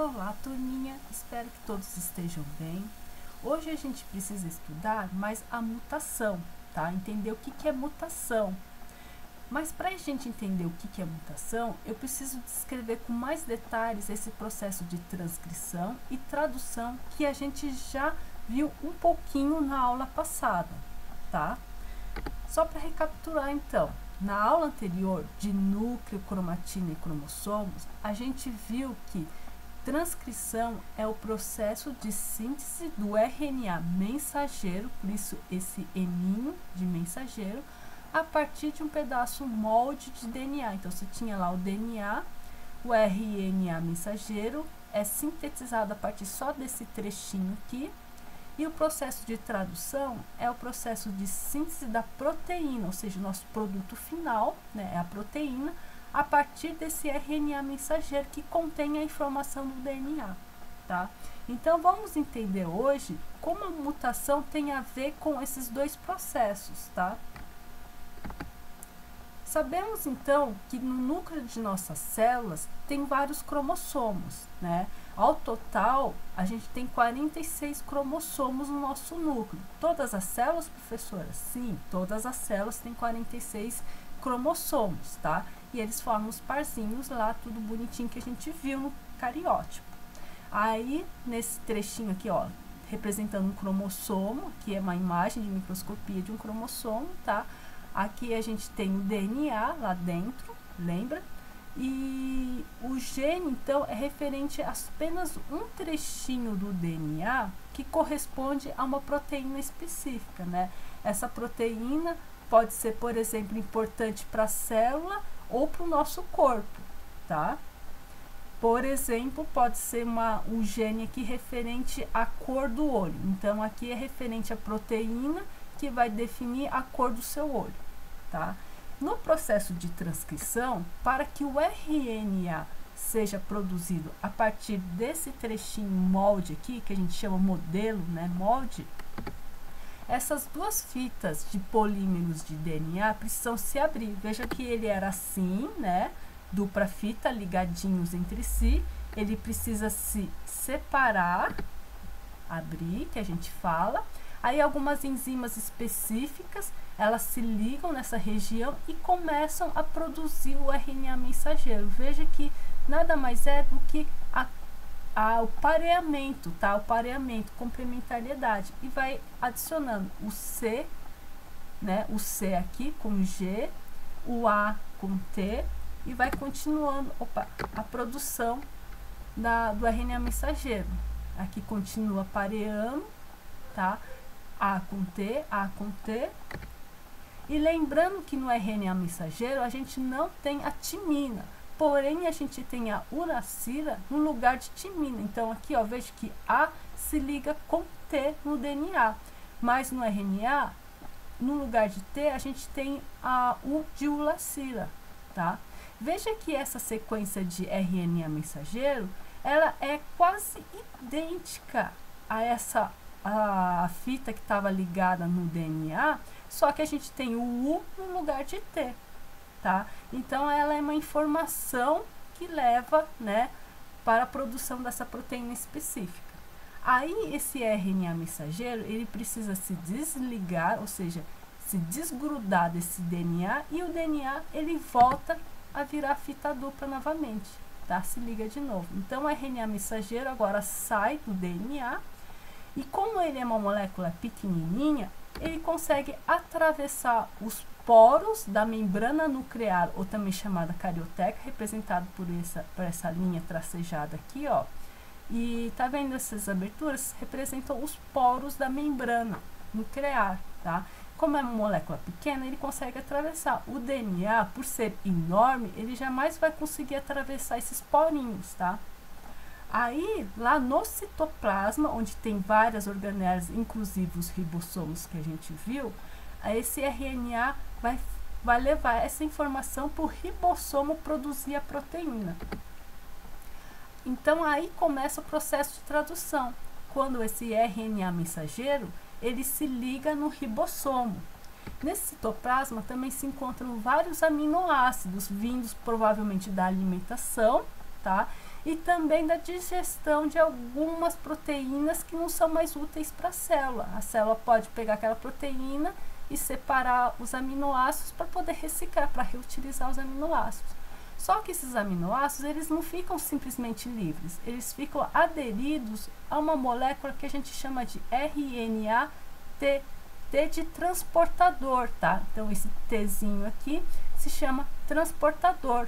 Olá, turminha! Espero que todos estejam bem. Hoje a gente precisa estudar mais a mutação, tá? Entender o que é mutação. Mas para a gente entender o que é mutação, eu preciso descrever com mais detalhes esse processo de transcrição e tradução que a gente já viu um pouquinho na aula passada, tá? Só para recapitular então, na aula anterior de núcleo, cromatina e cromossomos, a gente viu que transcrição é o processo de síntese do RNA mensageiro, por isso esse eninho de mensageiro, a partir de um pedaço molde de DNA. Então, você tinha lá o DNA, o RNA mensageiro é sintetizado a partir só desse trechinho aqui, e o processo de tradução é o processo de síntese da proteína, ou seja, o nosso produto final, né, é a proteína, a partir desse RNA mensageiro que contém a informação do DNA, tá? Então, vamos entender hoje como a mutação tem a ver com esses dois processos, tá? Sabemos, então, que no núcleo de nossas células tem vários cromossomos, né? Ao total, a gente tem 46 cromossomos no nosso núcleo. Todas as células, professora? Sim, todas as células têm 46 cromossomos, tá? E eles formam os parzinhos lá, tudo bonitinho que a gente viu no cariótipo. Aí, nesse trechinho aqui, ó, representando um cromossomo, que é uma imagem de microscopia de um cromossomo, tá? Aqui a gente tem o DNA lá dentro, lembra? E o gene, então, é referente a apenas um trechinho do DNA que corresponde a uma proteína específica, né? Essa proteína pode ser, por exemplo, importante para a célula ou para o nosso corpo, tá? Por exemplo, pode ser um gene aqui referente à cor do olho. Então, aqui é referente à proteína que vai definir a cor do seu olho, tá? No processo de transcrição, para que o RNA seja produzido a partir desse trechinho molde aqui, que a gente chama modelo, né, molde, essas duas fitas de polímeros de DNA precisam se abrir. Veja que ele era assim, né, dupla fita, ligadinhos entre si. Ele precisa se separar, abrir, que a gente fala. Aí algumas enzimas específicas, elas se ligam nessa região e começam a produzir o RNA mensageiro. Veja que nada mais é do que o pareamento, tá? O pareamento, complementariedade. E vai adicionando o C, né? O C aqui com G, o A com T, e vai continuando, a produção do RNA mensageiro. Aqui continua pareando, tá? A com T, A com T. E lembrando que no RNA mensageiro a gente não tem a timina, porém a gente tem a uracila no lugar de timina. Então aqui, ó, veja que A se liga com T no DNA, mas no RNA, no lugar de T, a gente tem a U de uracila, tá? Veja que essa sequência de RNA mensageiro, ela é quase idêntica a fita que estava ligada no DNA, só que a gente tem o U no lugar de T, tá? Então, ela é uma informação que leva, né, para a produção dessa proteína específica. Aí, esse RNA mensageiro, ele precisa se desligar, ou seja, se desgrudar desse DNA, e o DNA, ele volta a virar fita dupla novamente, tá? Se liga de novo. Então, o RNA mensageiro agora sai do DNA, e como ele é uma molécula pequenininha, ele consegue atravessar os poros da membrana nuclear, ou também chamada carioteca, representado por essa linha tracejada aqui, ó. E tá vendo essas aberturas? Representam os poros da membrana nuclear, tá? Como é uma molécula pequena, ele consegue atravessar. O DNA, por ser enorme, ele jamais vai conseguir atravessar esses porinhos, tá? Aí, lá no citoplasma, onde tem várias organelas, inclusive os ribossomos que a gente viu, esse RNA vai levar essa informação para o ribossomo produzir a proteína. Então, aí começa o processo de tradução, quando esse RNA mensageiro, ele se liga no ribossomo. Nesse citoplasma também se encontram vários aminoácidos, vindos provavelmente da alimentação, tá? e também da digestão de algumas proteínas que não são mais úteis para a célula. A célula pode pegar aquela proteína e separar os aminoácidos para poder reciclar, para reutilizar os aminoácidos. Só que esses aminoácidos, eles não ficam simplesmente livres, eles ficam aderidos a uma molécula que a gente chama de RNA T de transportador, tá? Então, esse Tzinho aqui se chama transportador.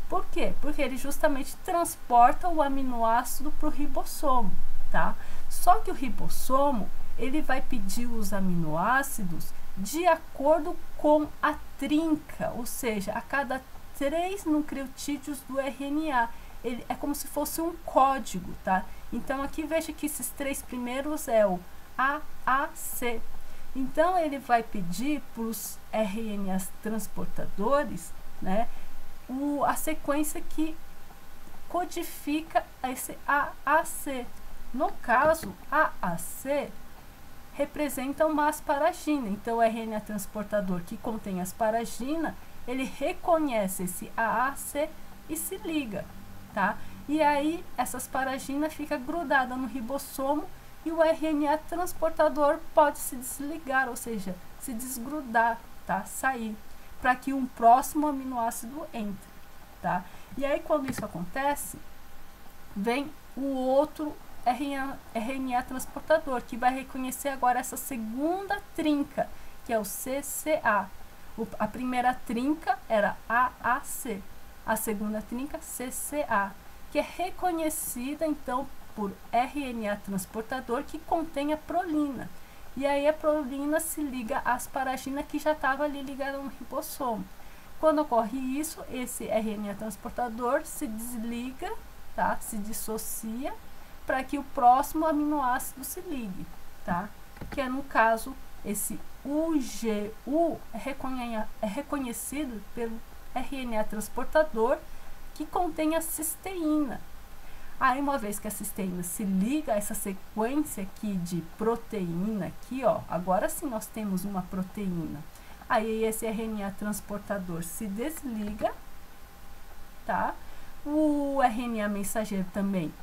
Por quê? Porque ele justamente transporta o aminoácido para o ribossomo, tá? Só que o ribossomo, ele vai pedir os aminoácidos de acordo com a trinca, ou seja, a cada 3 nucleotídeos do RNA. Ele é como se fosse um código, tá? Então, aqui veja que esses 3 primeiros é o AAC. Então, ele vai pedir para os RNAs transportadores, né, a sequência que codifica esse AAC. No caso, AAC representa uma asparagina. Então, o RNA transportador que contém asparagina, ele reconhece esse AAC e se liga, tá? E aí, essa asparagina fica grudada no ribossomo e o RNA transportador pode se desligar, ou seja, se desgrudar, tá? Sair, para que um próximo aminoácido entre, tá? E aí, quando isso acontece, vem o outro RNA transportador, que vai reconhecer agora essa segunda trinca, que é o CCA. A primeira trinca era AAC, a segunda trinca CCA, que é reconhecida, então, por RNA transportador que contém a prolina. E aí a prolina se liga à asparagina que já estava ali ligada no ribossomo. Quando ocorre isso, esse RNA transportador se desliga, tá? Se dissocia, para que o próximo aminoácido se ligue, tá? Que é, no caso, esse UGU é reconhecido pelo RNA transportador que contém a cisteína. Aí, uma vez que a cisteína se liga a essa sequência aqui de proteína, aqui, ó, agora sim nós temos uma proteína. Aí, esse RNA transportador se desliga, tá? O RNA mensageiro também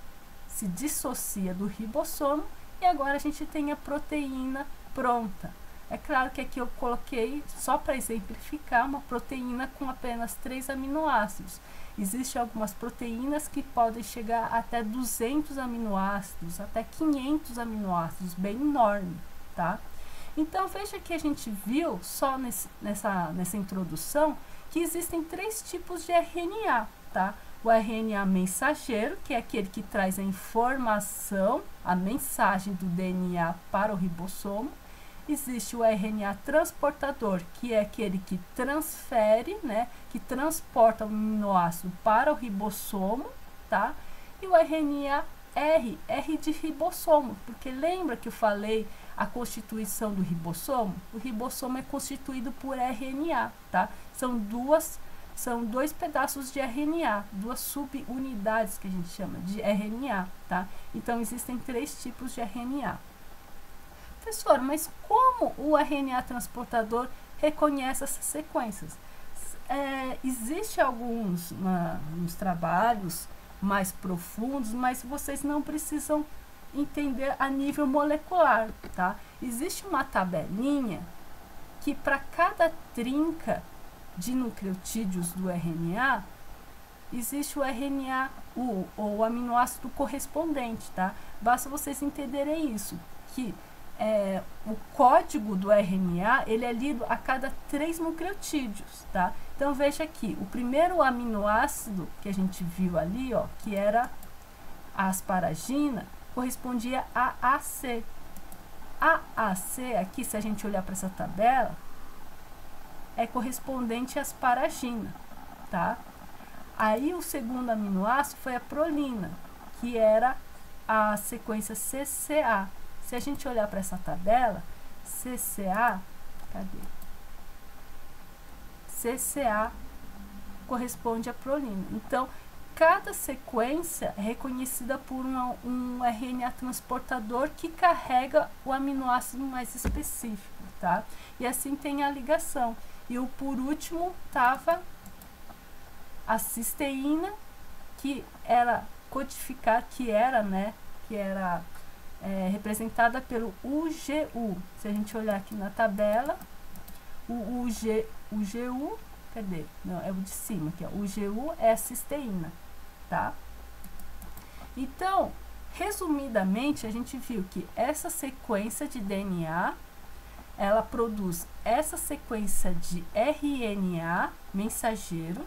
se dissocia do ribossomo e agora a gente tem a proteína pronta. É claro que aqui eu coloquei, só para exemplificar, uma proteína com apenas 3 aminoácidos. Existem algumas proteínas que podem chegar até 200 aminoácidos, até 500 aminoácidos, bem enorme, tá? Então, veja que a gente viu, só nessa introdução, que existem 3 tipos de RNA, tá? O RNA mensageiro, que é aquele que traz a informação, a mensagem do DNA para o ribossomo. Existe o RNA transportador, que é aquele que transfere, né, que transporta o aminoácido para o ribossomo, tá? E o RNA R de ribossomo, porque lembra que eu falei a constituição do ribossomo? O ribossomo é constituído por RNA, tá? São 2 pedaços de RNA, 2 subunidades que a gente chama de RNA, tá? Então, existem 3 tipos de RNA. Professor, mas como o RNA transportador reconhece essas sequências? Existem alguns uns trabalhos mais profundos, mas vocês não precisam entender a nível molecular, tá? Existe uma tabelinha que para cada trinca de nucleotídeos do RNA, existe o RNA, o aminoácido correspondente, tá? Basta vocês entenderem isso, que o código do RNA, ele é lido a cada 3 nucleotídeos, tá? Então, veja aqui, o primeiro aminoácido que a gente viu ali, ó, que era a asparagina, correspondia a AAC. AAC, aqui, se a gente olhar para essa tabela, é correspondente à asparagina, tá? Aí, o segundo aminoácido foi a prolina, que era a sequência CCA. Se a gente olhar para essa tabela, CCA, cadê? CCA corresponde à prolina. Então, cada sequência é reconhecida por um RNA transportador que carrega o aminoácido mais específico, tá? E assim tem a ligação. E por último estava a cisteína que era codificada, que era representada pelo UGU. Se a gente olhar aqui na tabela, o UGU, cadê? Não, é o de cima aqui, ó. O UGU é a cisteína, tá? Então, resumidamente, a gente viu que essa sequência de DNA, ela produz essa sequência de RNA mensageiro,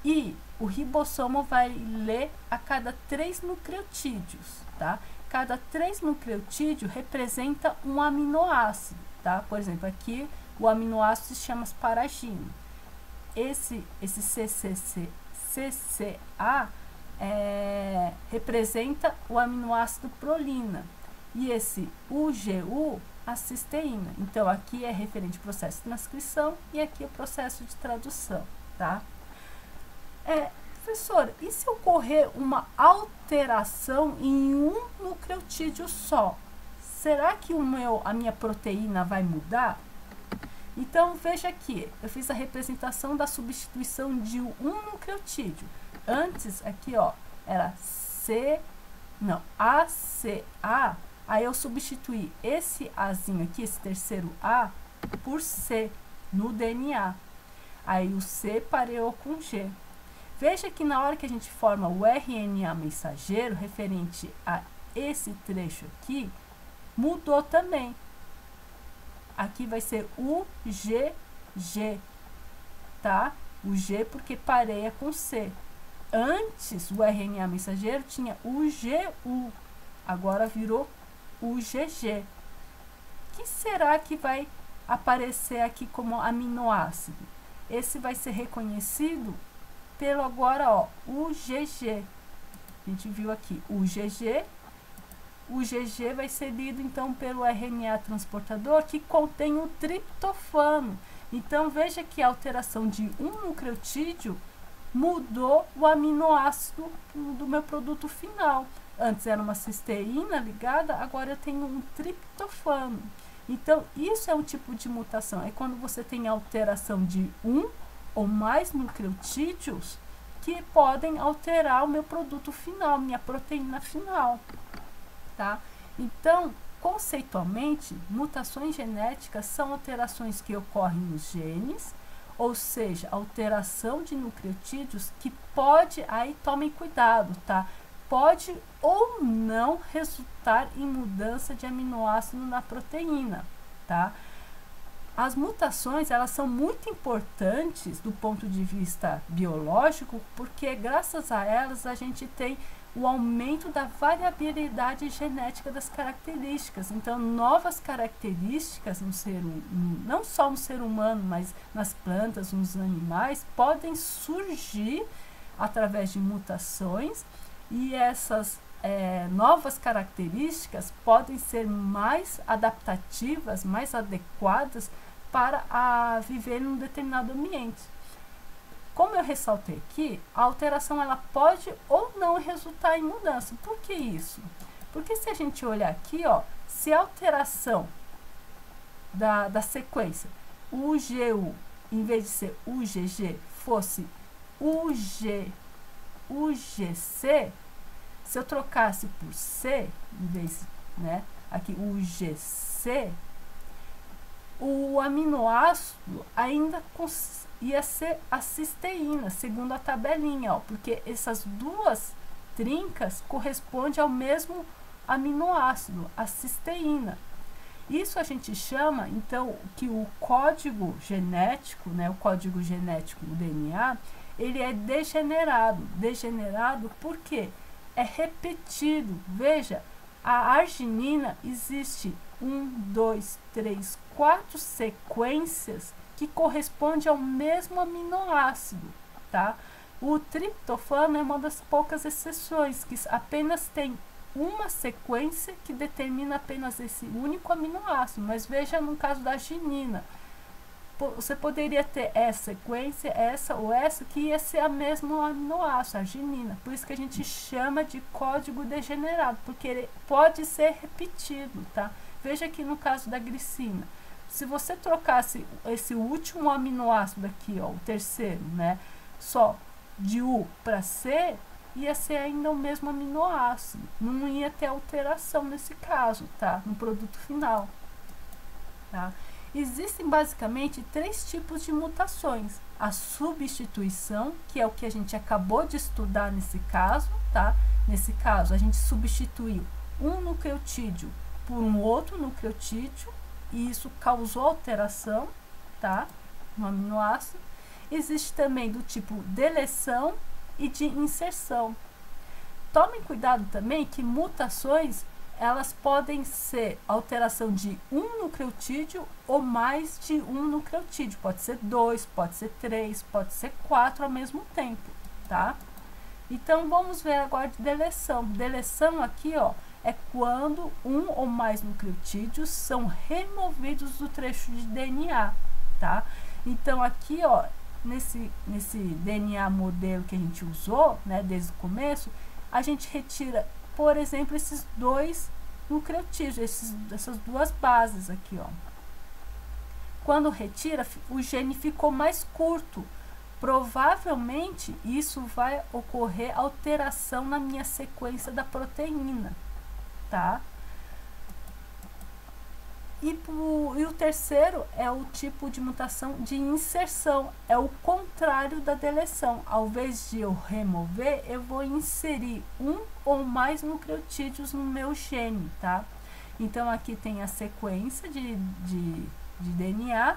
e o ribossomo vai ler a cada 3 nucleotídeos, tá? Cada 3 nucleotídeos representa um aminoácido, tá? Por exemplo, aqui o aminoácido se chama asparagina. Esse CCA representa o aminoácido prolina. E esse UGU, a cisteína. Então, aqui é referente ao processo de transcrição e aqui é o processo de tradução, tá? Professora, e se ocorrer uma alteração em um nucleotídeo só? Será que a minha proteína vai mudar? Então, veja aqui, eu fiz a representação da substituição de um nucleotídeo. Antes, aqui, ó, era ACA, aí eu substituí esse Azinho aqui, esse terceiro A, por C, no DNA. Aí o C pareou com G. Veja que na hora que a gente forma o RNA mensageiro, referente a esse trecho aqui, mudou também. Aqui vai ser UGG, tá? O G porque pareia com C. Antes, o RNA mensageiro tinha UGU, agora virou UGG. O que será que vai aparecer aqui como aminoácido? Esse vai ser reconhecido pelo agora, ó, UGG. A gente viu aqui UGG. O GG vai ser lido, então, pelo RNA transportador, que contém o triptofano. Então, veja que a alteração de um nucleotídeo mudou o aminoácido do meu produto final. Antes era uma cisteína ligada, agora eu tenho um triptofano. Então, isso é um tipo de mutação. É quando você tem alteração de um ou mais nucleotídeos que podem alterar o meu produto final, minha proteína final. Tá? Então, conceitualmente, mutações genéticas são alterações que ocorrem nos genes, ou seja, alteração de nucleotídeos que pode, aí tomem cuidado, tá? Pode ou não resultar em mudança de aminoácido na proteína, tá? As mutações, elas são muito importantes do ponto de vista biológico, porque graças a elas a gente tem o aumento da variabilidade genética das características. Então, novas características no ser, não só no ser humano, mas nas plantas, nos animais, podem surgir através de mutações, e essas novas características podem ser mais adaptativas, mais adequadas para viver em um determinado ambiente. Como eu ressaltei aqui, a alteração ela pode ou não resultar em mudança. Por que isso? Porque se a gente olhar aqui, ó, se a alteração da sequência UGU, em vez de ser UGG, fosse UGC, se eu trocasse por C, em vez, né, aqui UGC, o aminoácido ainda ia ser a cisteína, segundo a tabelinha, ó, porque essas duas trincas correspondem ao mesmo aminoácido, a cisteína. Isso a gente chama, então, que o código genético, né, o código genético do DNA, ele é degenerado. Degenerado porque é repetido. Veja, a arginina existe 1, 2, 3, 4 sequências que corresponde ao mesmo aminoácido, tá? O triptofano é uma das poucas exceções, que apenas tem uma sequência que determina apenas esse único aminoácido, mas veja no caso da arginina, você poderia ter essa sequência, essa ou essa, que ia ser a mesma aminoácido, a arginina. Por isso que a gente chama de código degenerado, porque ele pode ser repetido, tá? Veja aqui no caso da glicina. Se você trocasse esse último aminoácido aqui, ó, o terceiro, né, só de U para C, ia ser ainda o mesmo aminoácido, não ia ter alteração nesse caso, tá? No produto final, tá? Existem basicamente 3 tipos de mutações: a substituição, que é o que a gente acabou de estudar nesse caso, tá? Nesse caso, a gente substituiu um nucleotídeo por um outro nucleotídeo e isso causou alteração, tá? No aminoácido. Existe também do tipo deleção e de inserção. Tomem cuidado também que mutações, elas podem ser alteração de um nucleotídeo ou mais de um nucleotídeo. Pode ser 2, pode ser 3, pode ser 4 ao mesmo tempo, tá? Então, vamos ver agora de deleção. Deleção aqui, ó, é quando um ou mais nucleotídeos são removidos do trecho de DNA, tá? Então, aqui, ó, nesse DNA modelo que a gente usou, né, desde o começo, a gente retira, por exemplo, esses 2 nucleotídeos, essas 2 bases aqui, ó. Quando retira, o gene ficou mais curto. Provavelmente, isso vai ocorrer alteração na minha sequência da proteína, tá? E o terceiro é o tipo de mutação de inserção, é o contrário da deleção. Ao invés de eu remover, eu vou inserir um ou mais nucleotídeos no meu gene, tá? Então, aqui tem a sequência de DNA.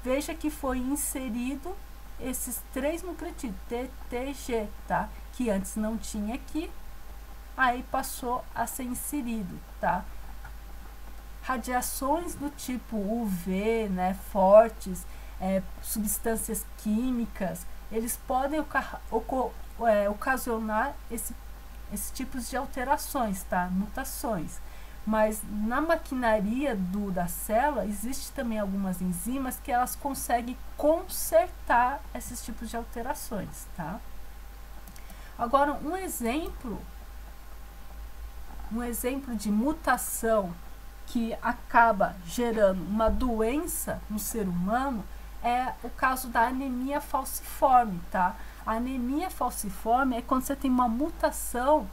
Veja que foi inserido esses 3 nucleotídeos, TTG, tá? Que antes não tinha aqui, aí passou a ser inserido, tá? Radiações do tipo UV, né, fortes, substâncias químicas, eles podem ocasionar esses tipos de alterações, tá? Mutações. Mas na maquinaria da célula, existe também algumas enzimas que elas conseguem consertar esses tipos de alterações, tá? Agora, um exemplo de mutação que acaba gerando uma doença no ser humano é o caso da anemia falciforme, tá? A anemia falciforme é quando você tem uma mutação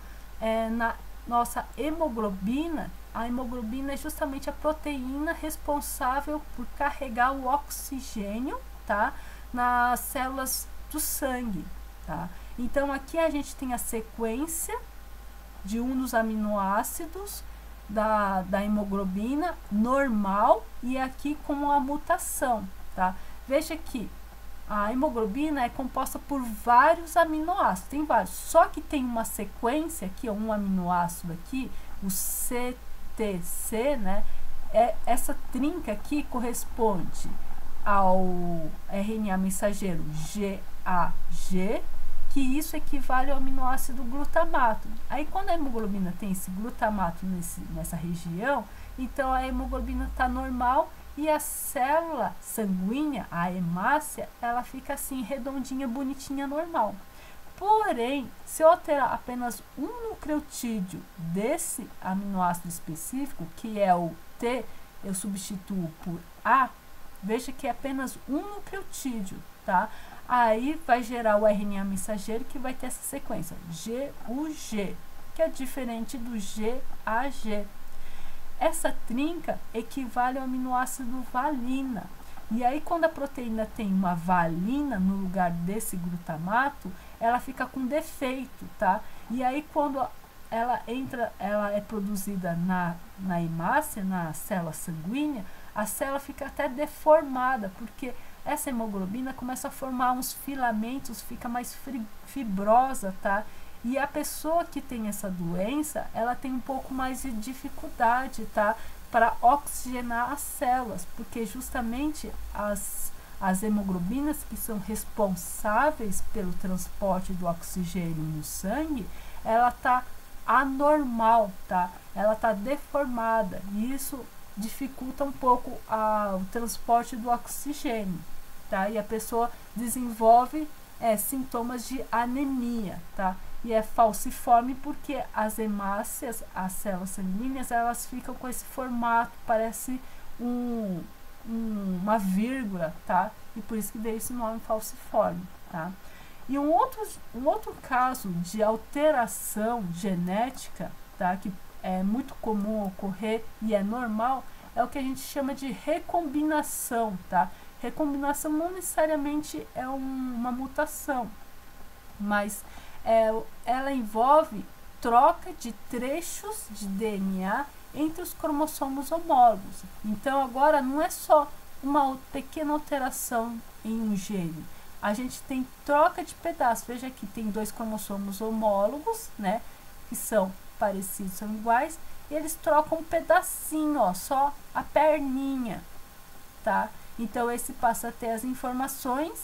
na nossa hemoglobina. A hemoglobina é justamente a proteína responsável por carregar o oxigênio, tá? Nas células do sangue, tá? Então, aqui a gente tem a sequência de um dos aminoácidos da hemoglobina normal e aqui com a mutação, tá? Veja que a hemoglobina é composta por vários aminoácidos, tem vários, só que tem uma sequência aqui, um aminoácido aqui, o CTC, né? Essa trinca aqui corresponde ao RNA mensageiro GAG, que isso equivale ao aminoácido glutamato. Aí, quando a hemoglobina tem esse glutamato nessa região, então a hemoglobina está normal e a célula sanguínea, a hemácia, ela fica assim, redondinha, bonitinha, normal. Porém, se eu alterar apenas um nucleotídeo desse aminoácido específico, que é o T, eu substituo por A, veja que é apenas um nucleotídeo, tá? Aí vai gerar o RNA mensageiro que vai ter essa sequência, GUG, que é diferente do GAG. Essa trinca equivale ao aminoácido valina. E aí, quando a proteína tem uma valina no lugar desse glutamato, ela fica com defeito, tá? E aí, quando ela é produzida na hemácia, na célula sanguínea, a célula fica até deformada, porque essa hemoglobina começa a formar uns filamentos, fica mais fibrosa, tá? E a pessoa que tem essa doença, ela tem um pouco mais de dificuldade, tá? Para oxigenar as células, porque justamente as hemoglobinas que são responsáveis pelo transporte do oxigênio no sangue, ela tá anormal, tá? Ela tá deformada, e isso dificulta um pouco o transporte do oxigênio, tá? E a pessoa desenvolve sintomas de anemia, tá? E é falciforme porque as hemácias, as células sanguíneas, elas ficam com esse formato, parece uma vírgula, tá? E por isso que veio esse nome falciforme, tá? E um outro caso de alteração genética, tá, que é muito comum ocorrer e é normal, é o que a gente chama de recombinação, tá? Recombinação não necessariamente é uma mutação, mas ela envolve troca de trechos de DNA entre os cromossomos homólogos. Então agora não é só uma pequena alteração em um gene, a gente tem troca de pedaços. Veja aqui, tem 2 cromossomos homólogos, né, que são parecidos, são iguais, e eles trocam um pedacinho, ó, só a perninha, tá? Então esse passa a ter as informações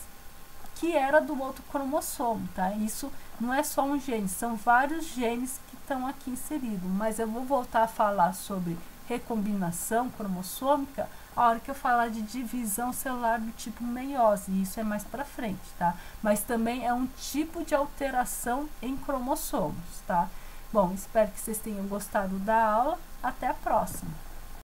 que era do outro cromossomo, tá? Isso não é só um gene, são vários genes que estão aqui inseridos, mas eu vou voltar a falar sobre recombinação cromossômica a hora que eu falar de divisão celular do tipo meiose, e isso é mais para frente, tá? Mas também é um tipo de alteração em cromossomos, tá? Bom, espero que vocês tenham gostado da aula. Até a próxima!